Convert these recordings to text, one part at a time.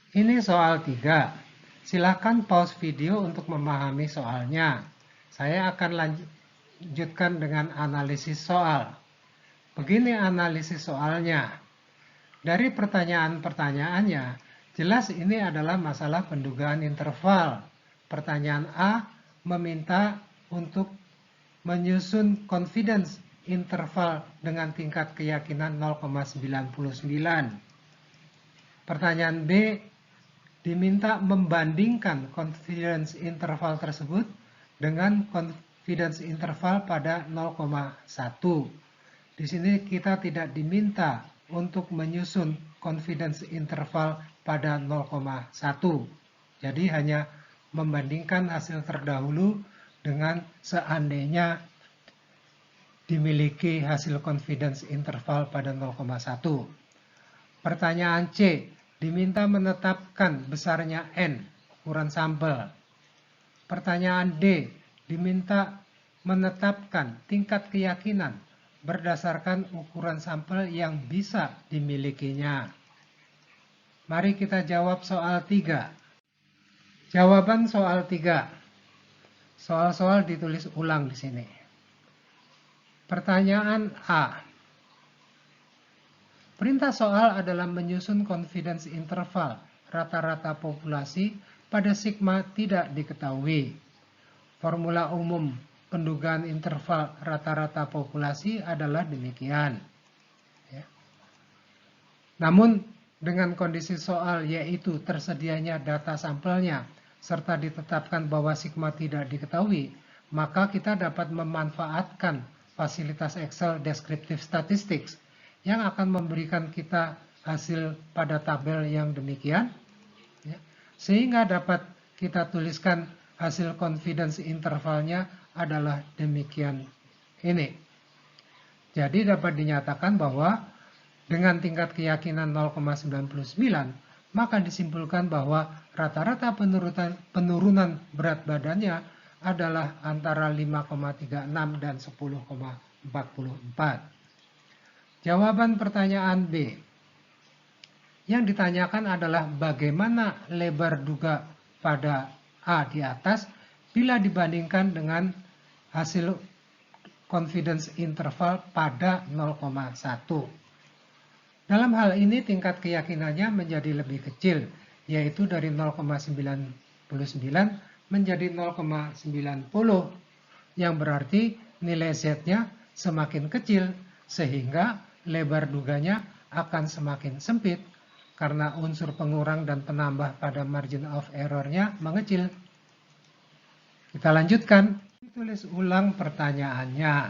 Ini soal 3. Silakan pause video untuk memahami soalnya. Saya akan lanjutkan dengan analisis soal. Begini analisis soalnya. Dari pertanyaan-pertanyaannya, jelas ini adalah masalah pendugaan interval. Pertanyaan A meminta untuk menyusun confidence interval dengan tingkat keyakinan 0,99. Pertanyaan B diminta membandingkan confidence interval tersebut dengan confidence interval pada 0,1. Di sini kita tidak diminta untuk menyusun confidence interval pada 0,1. Jadi hanya membandingkan hasil terdahulu dengan seandainya dimiliki hasil confidence interval pada 0,1. Pertanyaan C, diminta menetapkan besarnya N, ukuran sampel. Pertanyaan D, diminta menetapkan tingkat keyakinan berdasarkan ukuran sampel yang bisa dimilikinya. Mari kita jawab soal 3. Jawaban soal 3. Soal-soal ditulis ulang di sini. Pertanyaan A. Perintah soal adalah menyusun confidence interval rata-rata populasi pada sigma tidak diketahui. Formula umum pendugaan interval rata-rata populasi adalah demikian. Ya. Namun dengan kondisi soal yaitu tersedianya data sampelnya serta ditetapkan bahwa sigma tidak diketahui, maka kita dapat memanfaatkan fasilitas Excel Descriptive Statistics yang akan memberikan kita hasil pada tabel yang demikian, ya, sehingga dapat kita tuliskan hasil confidence intervalnya adalah demikian ini. Jadi dapat dinyatakan bahwa dengan tingkat keyakinan 0,99, maka disimpulkan bahwa rata-rata penurunan berat badannya adalah antara 5,36 dan 10,44. Jawaban pertanyaan B. Yang ditanyakan adalah bagaimana lebar duga pada A di atas bila dibandingkan dengan hasil confidence interval pada 0,1. Dalam hal ini tingkat keyakinannya menjadi lebih kecil, yaitu dari 0,99 menjadi 0,90, yang berarti nilai Z-nya semakin kecil, sehingga lebar duganya akan semakin sempit karena unsur pengurang dan penambah pada margin of error-nya mengecil. Kita lanjutkan. Tulis ulang pertanyaannya.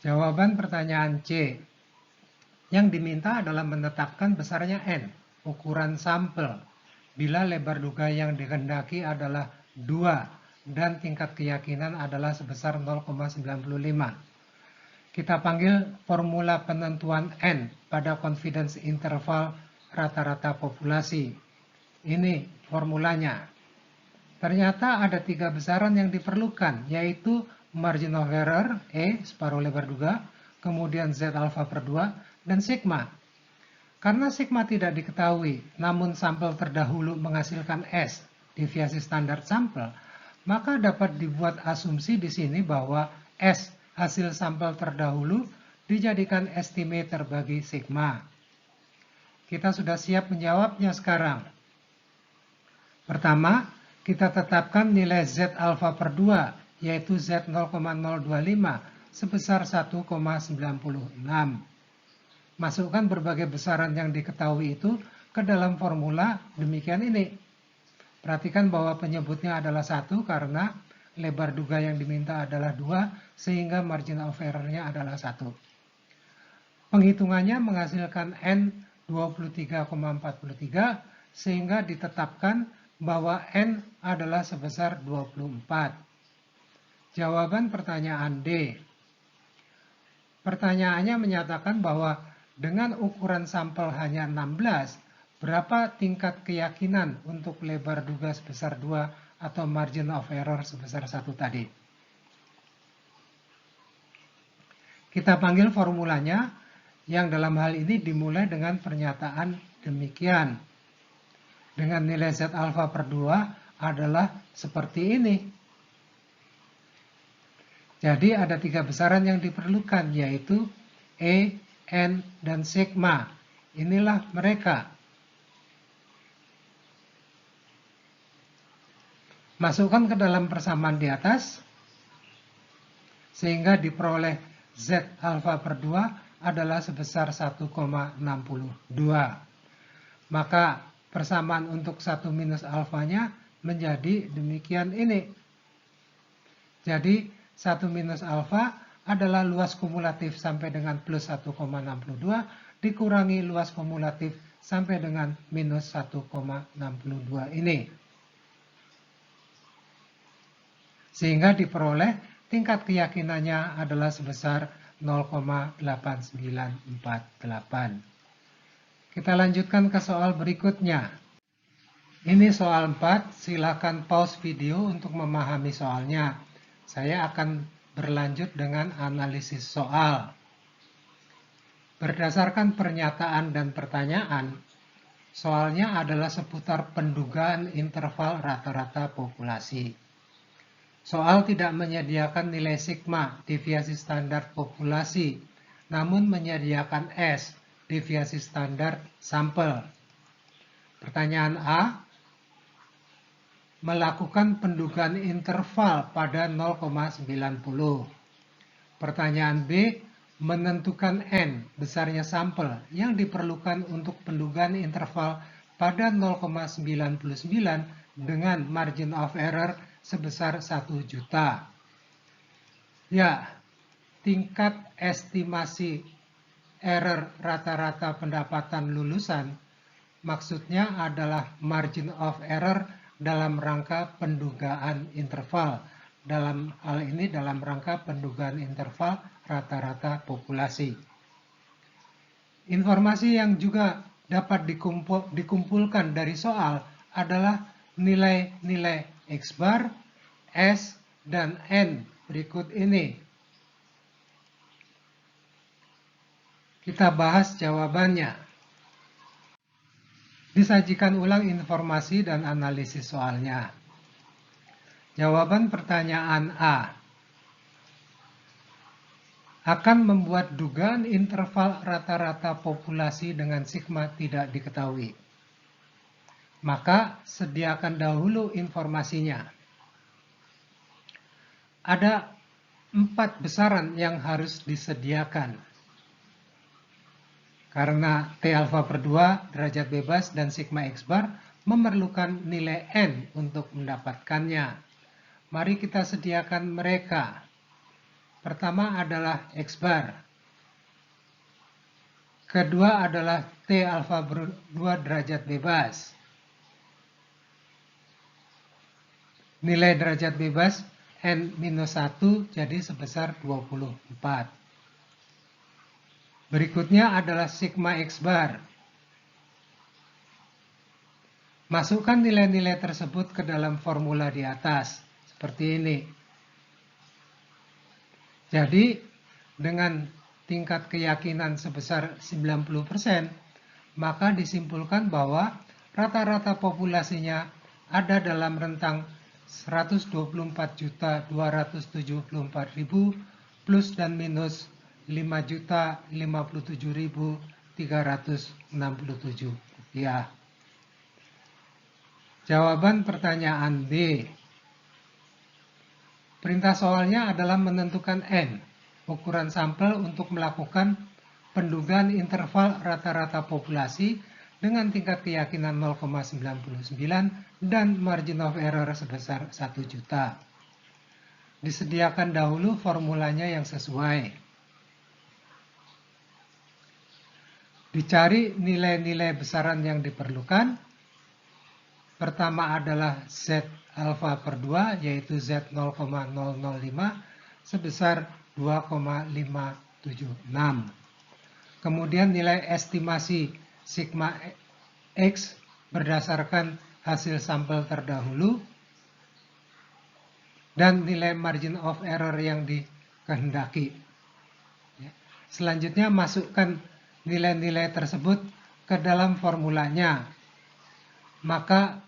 Jawaban pertanyaan C. Yang diminta adalah menetapkan besarnya N, ukuran sampel, bila lebar duga yang dikehendaki adalah 2 dan tingkat keyakinan adalah sebesar 0,95. Kita panggil formula penentuan N pada confidence interval rata-rata populasi. Ini formulanya. Ternyata ada 3 besaran yang diperlukan, yaitu margin of error, E, separuh lebar duga, kemudian Z alpha per 2, dan sigma. Karena sigma tidak diketahui, namun sampel terdahulu menghasilkan S, deviasi standar sampel, maka dapat dibuat asumsi di sini bahwa S, hasil sampel terdahulu, dijadikan estimator bagi sigma. Kita sudah siap menjawabnya sekarang. Pertama, kita tetapkan nilai Z alpha per 2, yaitu Z 0,025 sebesar 1,96. Masukkan berbagai besaran yang diketahui itu ke dalam formula demikian ini. Perhatikan bahwa penyebutnya adalah 1 karena lebar duga yang diminta adalah 2, sehingga margin of error-nya adalah 1. Penghitungannya menghasilkan N 23,43, sehingga ditetapkan bahwa N adalah sebesar 24. Jawaban pertanyaan D. Pertanyaannya menyatakan bahwa dengan ukuran sampel hanya 16, berapa tingkat keyakinan untuk lebar duga sebesar 2 atau margin of error sebesar 1 tadi. Kita panggil formulanya, yang dalam hal ini dimulai dengan pernyataan demikian. dengan nilai Z alfa per 2 adalah seperti ini. Jadi ada 3 besaran yang diperlukan, yaitu E, N, dan sigma. Inilah mereka. Masukkan ke dalam persamaan di atas, sehingga diperoleh Z alfa per 2 adalah sebesar 1,62. Maka persamaan untuk 1 minus alfanya menjadi demikian ini. Jadi 1 minus alfa adalah luas kumulatif sampai dengan plus 1,62 dikurangi luas kumulatif sampai dengan minus 1,62 ini. Sehingga diperoleh tingkat keyakinannya adalah sebesar 0,8948. Kita lanjutkan ke soal berikutnya. Ini soal 4, silakan pause video untuk memahami soalnya. Saya akan berlanjut dengan analisis soal. Berdasarkan pernyataan dan pertanyaan, soalnya adalah seputar pendugaan interval rata-rata populasi. Soal tidak menyediakan nilai sigma, deviasi standar populasi, namun menyediakan S, deviasi standar sampel. Pertanyaan A, melakukan pendugaan interval pada 0,90. Pertanyaan B, menentukan N, besarnya sampel, yang diperlukan untuk pendugaan interval pada 0,99 dengan margin of error sebesar 1 juta. Ya, tingkat estimasi error rata-rata pendapatan lulusan maksudnya adalah margin of error dalam rangka pendugaan interval. Dalam hal ini dalam rangka pendugaan interval rata-rata populasi. Informasi yang juga dapat dikumpulkan dari soal adalah nilai-nilai X bar, S, dan N berikut ini. Kita bahas jawabannya. Disajikan ulang informasi dan analisis soalnya. Jawaban pertanyaan A. Akan membuat dugaan interval rata-rata populasi dengan sigma tidak diketahui. Maka sediakan dahulu informasinya. Ada 4 besaran yang harus disediakan. Karena T alfa per 2 derajat bebas dan sigma X bar memerlukan nilai N untuk mendapatkannya. Mari kita sediakan mereka. Pertama adalah X bar. Kedua adalah T alfa per 2 derajat bebas. Nilai derajat bebas N-1 jadi sebesar 24. Berikutnya adalah sigma X bar. Masukkan nilai-nilai tersebut ke dalam formula di atas, seperti ini. Jadi, dengan tingkat keyakinan sebesar 90%, maka disimpulkan bahwa rata-rata populasinya ada dalam rentang 124.274.000 plus dan minus 5.057.367 rupiah. Jawaban pertanyaan B. Perintah soalnya adalah menentukan N, ukuran sampel untuk melakukan pendugaan interval rata-rata populasi dengan tingkat keyakinan 0,99 dan margin of error sebesar 1 juta. Disediakan dahulu formulanya yang sesuai. Dicari nilai-nilai besaran yang diperlukan. Pertama adalah Z alfa per 2, yaitu Z 0,005 sebesar 2,576. Kemudian nilai estimasi sigma X berdasarkan hasil sampel terdahulu dan nilai margin of error yang dikehendaki. Selanjutnya masukkan nilai-nilai tersebut ke dalam formulanya. maka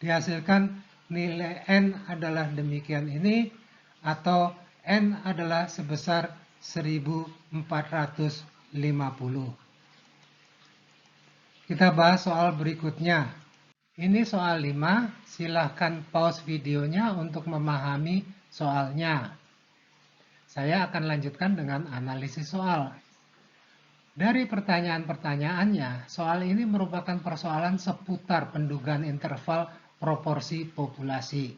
dihasilkan nilai N adalah demikian ini, atau N adalah sebesar 1450. Kita bahas soal berikutnya. Ini soal 5, silahkan pause videonya untuk memahami soalnya. Saya akan lanjutkan dengan analisis soal. Dari pertanyaan-pertanyaannya, soal ini merupakan persoalan seputar pendugaan interval proporsi populasi.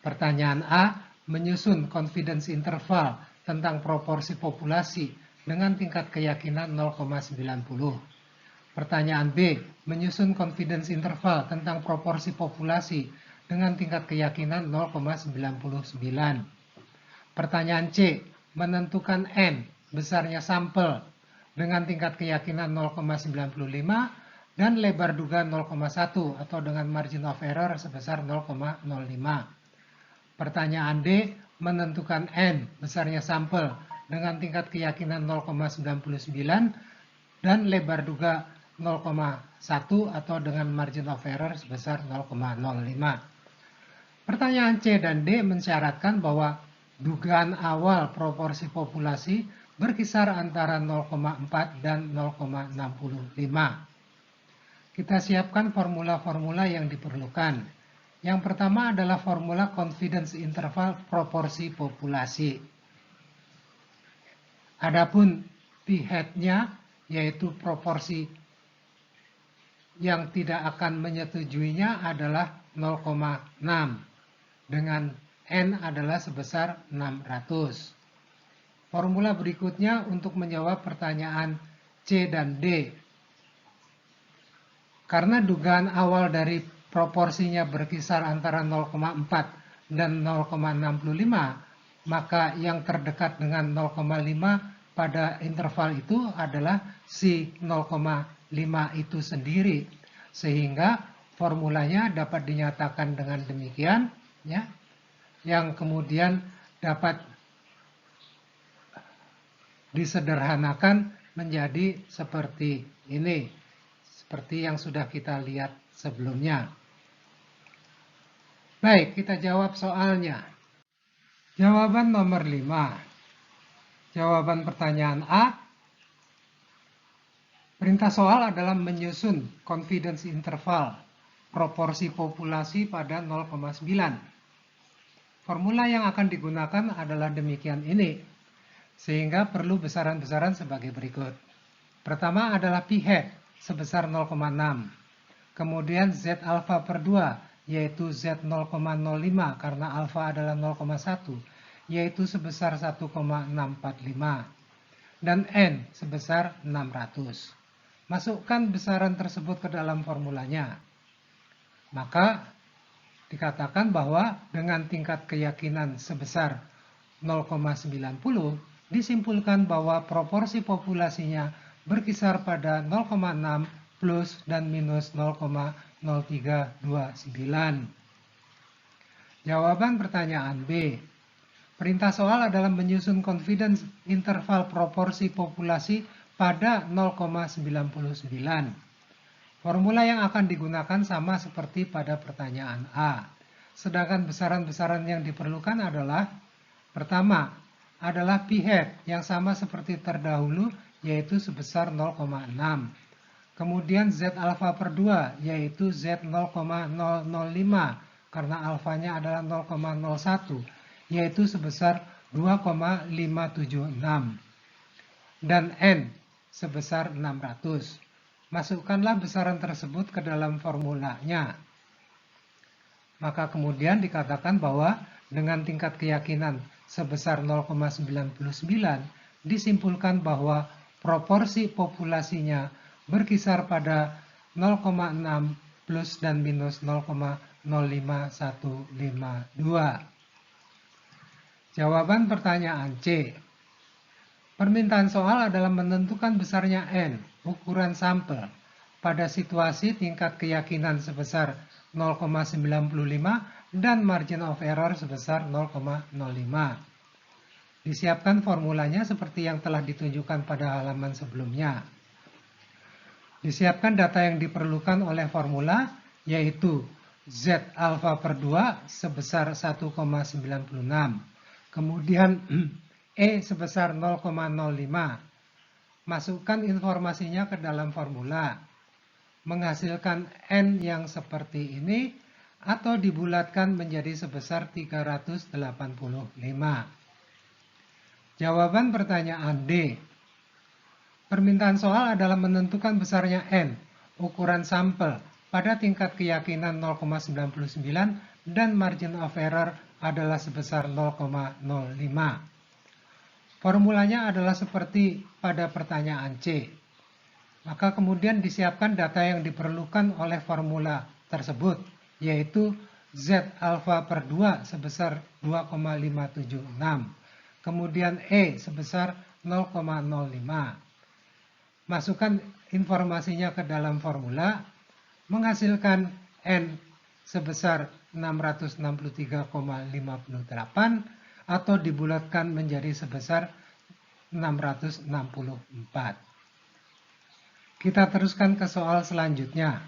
Pertanyaan A, menyusun confidence interval tentang proporsi populasi dengan tingkat keyakinan 0,90. Pertanyaan B, menyusun confidence interval tentang proporsi populasi dengan tingkat keyakinan 0,99. Pertanyaan C, menentukan N, besarnya sampel, dengan tingkat keyakinan 0,95 dan lebar dugaan 0,1 atau dengan margin of error sebesar 0,05. Pertanyaan D, menentukan N, besarnya sampel, dengan tingkat keyakinan 0,99 dan lebar duga 0,1 atau dengan margin of error sebesar 0,05. Pertanyaan C dan D mensyaratkan bahwa dugaan awal proporsi populasi berkisar antara 0,4 dan 0,65. Kita siapkan formula-formula yang diperlukan. Yang pertama adalah formula confidence interval proporsi populasi. Adapun p-hat-nya yaitu proporsi yang tidak akan menyetujuinya adalah 0,6 dengan N adalah sebesar 600. Formula berikutnya untuk menjawab pertanyaan C dan D. Karena dugaan awal dari proporsinya berkisar antara 0,4 dan 0,65, maka yang terdekat dengan 0,5 pada interval itu adalah si 0,5 itu sendiri, sehingga formulanya dapat dinyatakan dengan demikian, ya, yang kemudian dapat disederhanakan menjadi seperti ini, seperti yang sudah kita lihat sebelumnya. Baik, kita jawab soalnya. Jawaban nomor 5. Jawaban pertanyaan A. Perintah soal adalah menyusun confidence interval proporsi populasi pada 0,9. Formula yang akan digunakan adalah demikian ini, sehingga perlu besaran-besaran sebagai berikut. Pertama adalah p-hat sebesar 0,6. Kemudian z alpha per 2, yaitu z 0,05 karena alpha adalah 0,1, yaitu sebesar 1,645. Dan n sebesar 600. Masukkan besaran tersebut ke dalam formulanya. Maka dikatakan bahwa dengan tingkat keyakinan sebesar 0,90 disimpulkan bahwa proporsi populasinya berkisar pada 0,6 plus dan minus 0,0329. Jawaban pertanyaan B. Perintah soal adalah menyusun confidence interval proporsi populasi pada 0,99. Formula yang akan digunakan sama seperti pada pertanyaan A. Sedangkan besaran-besaran yang diperlukan adalah, pertama adalah p-hat yang sama seperti terdahulu, yaitu sebesar 0,6. Kemudian z alpha per 2, yaitu z 0,005 karena alfanya adalah 0,01, yaitu sebesar 2,576. Dan n sebesar 600. Masukkanlah besaran tersebut ke dalam formulanya. Maka kemudian dikatakan bahwa dengan tingkat keyakinan sebesar 0,99 disimpulkan bahwa proporsi populasinya berkisar pada 0,6 plus dan minus 0,05152. Jawaban pertanyaan C. Permintaan soal adalah menentukan besarnya N, ukuran sampel, pada situasi tingkat keyakinan sebesar 0,95 dan margin of error sebesar 0,05. Disiapkan formulanya seperti yang telah ditunjukkan pada halaman sebelumnya. Disiapkan data yang diperlukan oleh formula, yaitu Z alfa per 2 sebesar 1,96. Kemudian E sebesar 0,05. Masukkan informasinya ke dalam formula. Menghasilkan N yang seperti ini atau dibulatkan menjadi sebesar 385. Jawaban pertanyaan D. Permintaan soal adalah menentukan besarnya N, ukuran sampel, pada tingkat keyakinan 0,99 dan margin of error adalah sebesar 0,05. Formulanya adalah seperti pada pertanyaan C. Maka kemudian disiapkan data yang diperlukan oleh formula tersebut, yaitu Z alfa per 2 sebesar 2,576. Kemudian E sebesar 0,05. Masukkan informasinya ke dalam formula, menghasilkan N sebesar 663,58 atau dibulatkan menjadi sebesar 664. Kita teruskan ke soal selanjutnya.